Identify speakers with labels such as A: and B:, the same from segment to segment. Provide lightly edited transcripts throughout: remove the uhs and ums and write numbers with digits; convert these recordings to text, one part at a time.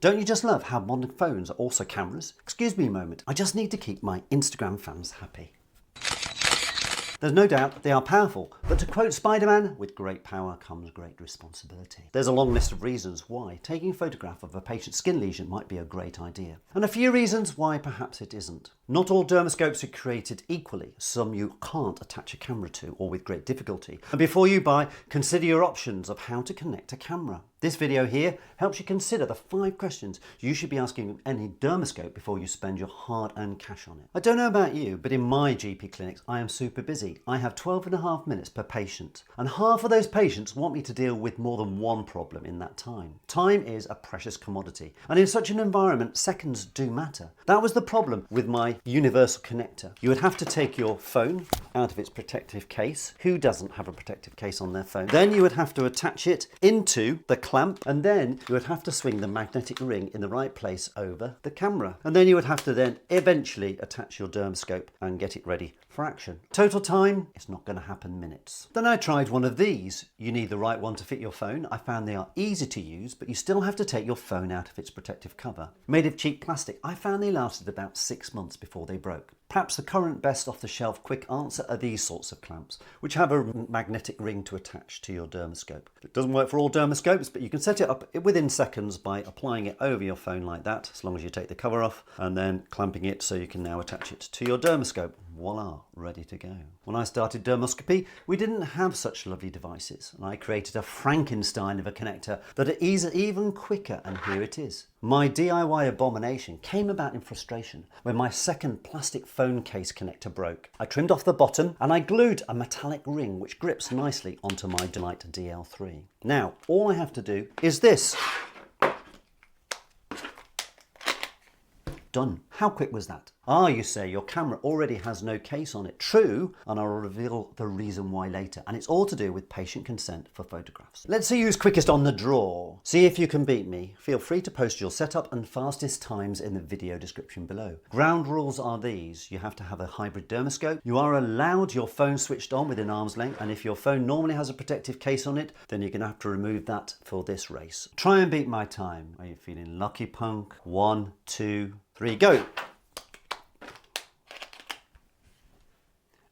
A: Don't you just love how modern phones are also cameras? Excuse me a moment, I just need to keep my Instagram fans happy. There's no doubt they are powerful, but to quote Spider-Man, with great power comes great responsibility. There's a long list of reasons why taking a photograph of a patient's skin lesion might be a great idea, and a few reasons why perhaps it isn't. Not all dermoscopes are created equally. Some you can't attach a camera to, or with great difficulty. And before you buy, consider your options of how to connect a camera. This video here helps you consider the 5 questions you should be asking any dermoscope before you spend your hard-earned cash on it. I don't know about you, but in my GP clinics I am super busy. I have 12.5 minutes per patient, and half of those patients want me to deal with more than one problem in that time. Time is a precious commodity, and in such an environment seconds do matter. That was the problem with my universal connector. You would have to take your phone out of its protective case. Who doesn't have a protective case on their phone? Then you would have to attach it into the clamp, and then you would have to swing the magnetic ring in the right place over the camera, and then you would have to then eventually attach your dermoscope and get it ready for action. Total time, it's not going to happen minutes. Then I tried one of these. You need the right one to fit your phone. I found they are easy to use, but you still have to take your phone out of its protective cover. Made of cheap plastic, I found they lasted about 6 months before they broke. Perhaps the current best off-the-shelf quick answer are these sorts of clamps, which have a magnetic ring to attach to your dermoscope. It doesn't work for all dermoscopes, but you can set it up within seconds by applying it over your phone like that, as long as you take the cover off, and then clamping it so you can now attach it to your dermoscope. Voila, ready to go. When I started Dermoscopy, we didn't have such lovely devices, and I created a Frankenstein of a connector that is even quicker, and here it is. My DIY abomination came about in frustration when my second plastic phone case connector broke. I trimmed off the bottom and I glued a metallic ring which grips nicely onto my Delight DL3. Now, all I have to do is this. Done. How quick was that? Ah, you say, your camera already has no case on it. True, and I'll reveal the reason why later. And it's all to do with patient consent for photographs. Let's see who's quickest on the draw. See if you can beat me. Feel free to post your setup and fastest times in the video description below. Ground rules are these. You have to have a hybrid dermoscope. You are allowed your phone switched on within arm's length, and if your phone normally has a protective case on it, then you're going to have to remove that for this race. Try and beat my time. Are you feeling lucky, punk? 1, 2, 3, go!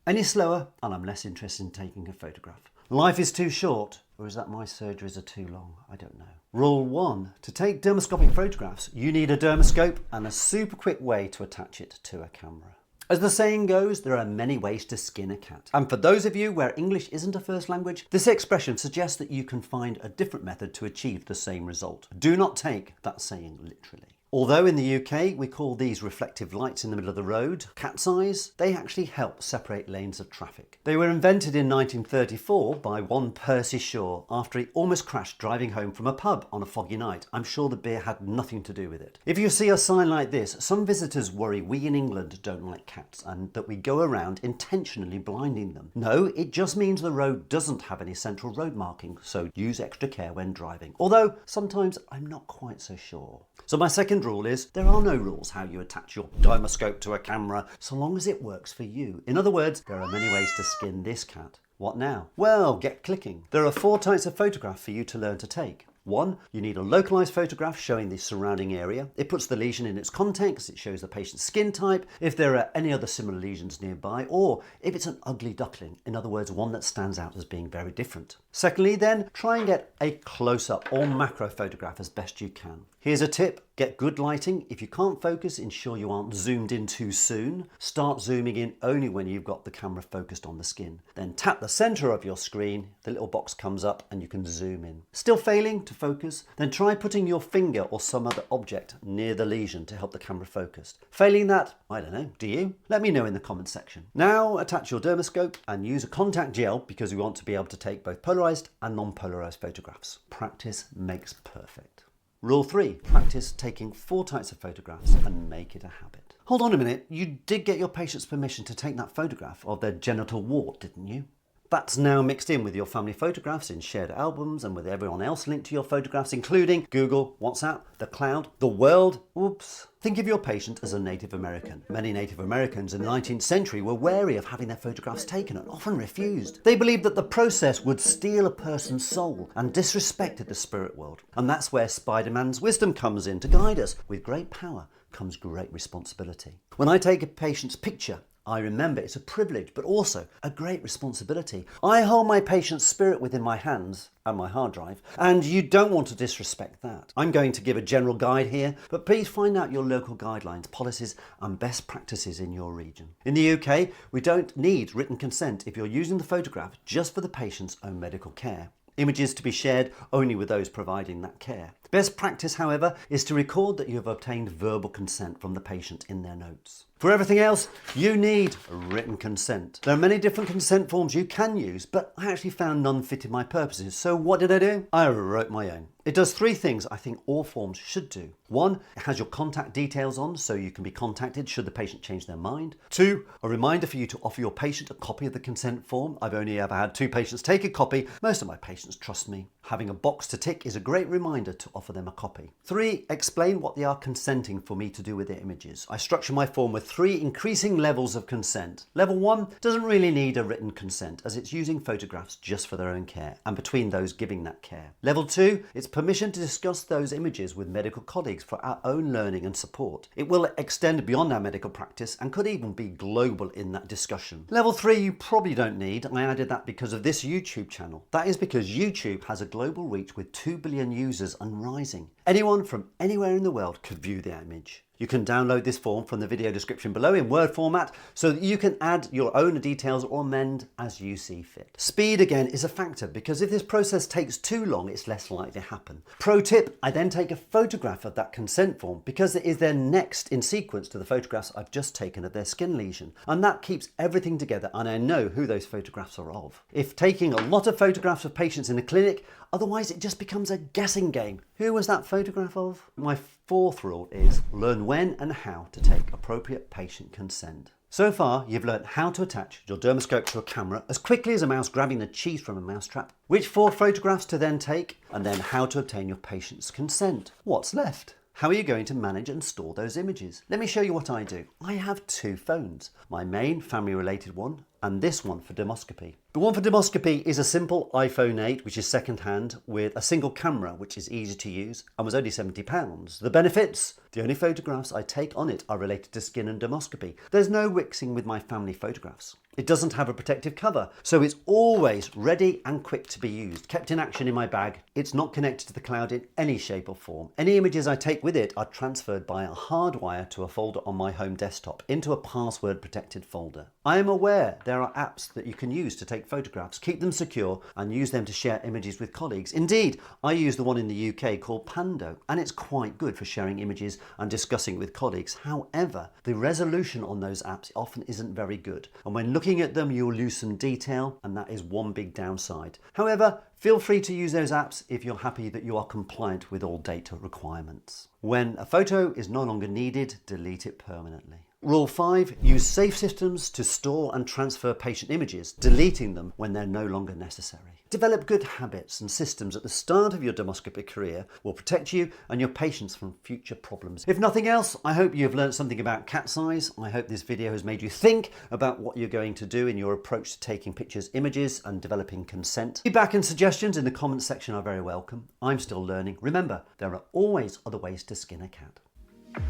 A: Any slower and I'm less interested in taking a photograph. Life is too short, or is that my surgeries are too long? I don't know. Rule 1. To take dermoscopic photographs, you need a dermoscope and a super quick way to attach it to a camera. As the saying goes, there are many ways to skin a cat. And for those of you where English isn't a first language, this expression suggests that you can find a different method to achieve the same result. Do not take that saying literally. Although in the UK we call these reflective lights in the middle of the road cat's eyes, they actually help separate lanes of traffic. They were invented in 1934 by one Percy Shaw after he almost crashed driving home from a pub on a foggy night. I'm sure the beer had nothing to do with it. If you see a sign like this, some visitors worry we in England don't like cats and that we go around intentionally blinding them. No, it just means the road doesn't have any central road marking, so use extra care when driving. Although sometimes I'm not quite so sure. So my second rule is there are no rules how you attach your dermoscope to a camera so long as it works for you. In other words, there are many ways to skin this cat. What now? Well, get clicking. There are 4 types of photograph for you to learn to take. 1, you need a localized photograph showing the surrounding area. It puts the lesion in its context, it shows the patient's skin type, if there are any other similar lesions nearby, or if it's an ugly duckling, in other words, one that stands out as being very different. Secondly then, try and get a close-up or macro photograph as best you can. Here's a tip, get good lighting. If you can't focus, ensure you aren't zoomed in too soon. Start zooming in only when you've got the camera focused on the skin. Then tap the center of your screen, the little box comes up and you can zoom in. Still failing to focus? Then try putting your finger or some other object near the lesion to help the camera focus. Failing that, I don't know, do you? Let me know in the comment section. Now attach your dermoscope and use a contact gel because we want to be able to take both polarized and non-polarized photographs. Practice makes perfect. Rule 3, practice taking 4 types of photographs and make it a habit. Hold on a minute, you did get your patient's permission to take that photograph of their genital wart, didn't you? That's now mixed in with your family photographs in shared albums and with everyone else linked to your photographs, including Google, WhatsApp, the cloud, the world. Oops. Think of your patient as a Native American. Many Native Americans in the 19th century were wary of having their photographs taken and often refused. They believed that the process would steal a person's soul and disrespected the spirit world. And that's where Spider-Man's wisdom comes in to guide us. With great power comes great responsibility. When I take a patient's picture, I remember it's a privilege, but also a great responsibility. I hold my patient's spirit within my hands and my hard drive, and you don't want to disrespect that. I'm going to give a general guide here, but please find out your local guidelines, policies, and best practices in your region. In the UK, we don't need written consent if you're using the photograph just for the patient's own medical care. Images to be shared only with those providing that care. Best practice, however, is to record that you have obtained verbal consent from the patient in their notes. For everything else, you need written consent. There are many different consent forms you can use, but I actually found none fitted my purposes. So what did I do? I wrote my own. It does three things I think all forms should do. One, it has your contact details on so you can be contacted should the patient change their mind. Two, a reminder for you to offer your patient a copy of the consent form. I've only ever had 2 patients take a copy. Most of my patients trust me. Having a box to tick is a great reminder to offer them a copy. 3, explain what they are consenting for me to do with their images. I structure my form with 3 increasing levels of consent. Level 1 doesn't really need a written consent as it's using photographs just for their own care and between those giving that care. Level 2, it's permission to discuss those images with medical colleagues for our own learning and support. It will extend beyond our medical practice and could even be global in that discussion. Level 3 you probably don't need. I added that because of this YouTube channel. That is because YouTube has a global reach with 2 billion users and rising. Anyone from anywhere in the world could view the image. You can download this form from the video description below in Word format so that you can add your own details or amend as you see fit. Speed again is a factor because if this process takes too long, it's less likely to happen. Pro tip, I then take a photograph of that consent form because it is then next in sequence to the photographs I've just taken of their skin lesion. And that keeps everything together and I know who those photographs are of. If taking a lot of photographs of patients in a clinic, otherwise it just becomes a guessing game. Who was that photograph of? My 4th rule is learn when and how to take appropriate patient consent. So far, you've learned how to attach your Dermoscope to a camera as quickly as a mouse grabbing the cheese from a mousetrap, which 4 photographs to then take, and then how to obtain your patient's consent. What's left? How are you going to manage and store those images? Let me show you what I do. I have 2 phones, my main family-related one and this one for Dermoscopy. The one for Dermoscopy is a simple iPhone 8, which is second-hand, with a single camera, which is easy to use and was only £70. The benefits? The only photographs I take on it are related to skin and dermoscopy. There's no mixing with my family photographs. It doesn't have a protective cover, so it's always ready and quick to be used, kept in action in my bag. It's not connected to the cloud in any shape or form. Any images I take with it are transferred by a hardwire to a folder on my home desktop into a password protected folder. I am aware there are apps that you can use to take photographs, keep them secure and use them to share images with colleagues. Indeed, I use the one in the UK called Pando and it's quite good for sharing images and discussing with colleagues. However, the resolution on those apps often isn't very good and when looking at them you'll lose some detail and that is one big downside. However, feel free to use those apps if you're happy that you are compliant with all data requirements. When a photo is no longer needed, delete it permanently. Rule 5, use safe systems to store and transfer patient images, deleting them when they're no longer necessary. Develop good habits and systems at the start of your dermoscopy career will protect you and your patients from future problems. If nothing else, I hope you've learned something about cat's eyes. I hope this video has made you think about what you're going to do in your approach to taking pictures, images and developing consent. Feedback and suggestions in the comments section are very welcome. I'm still learning. Remember, there are always other ways to skin a cat.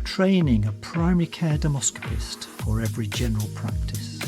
B: Training a primary care dermoscopist for every general practice.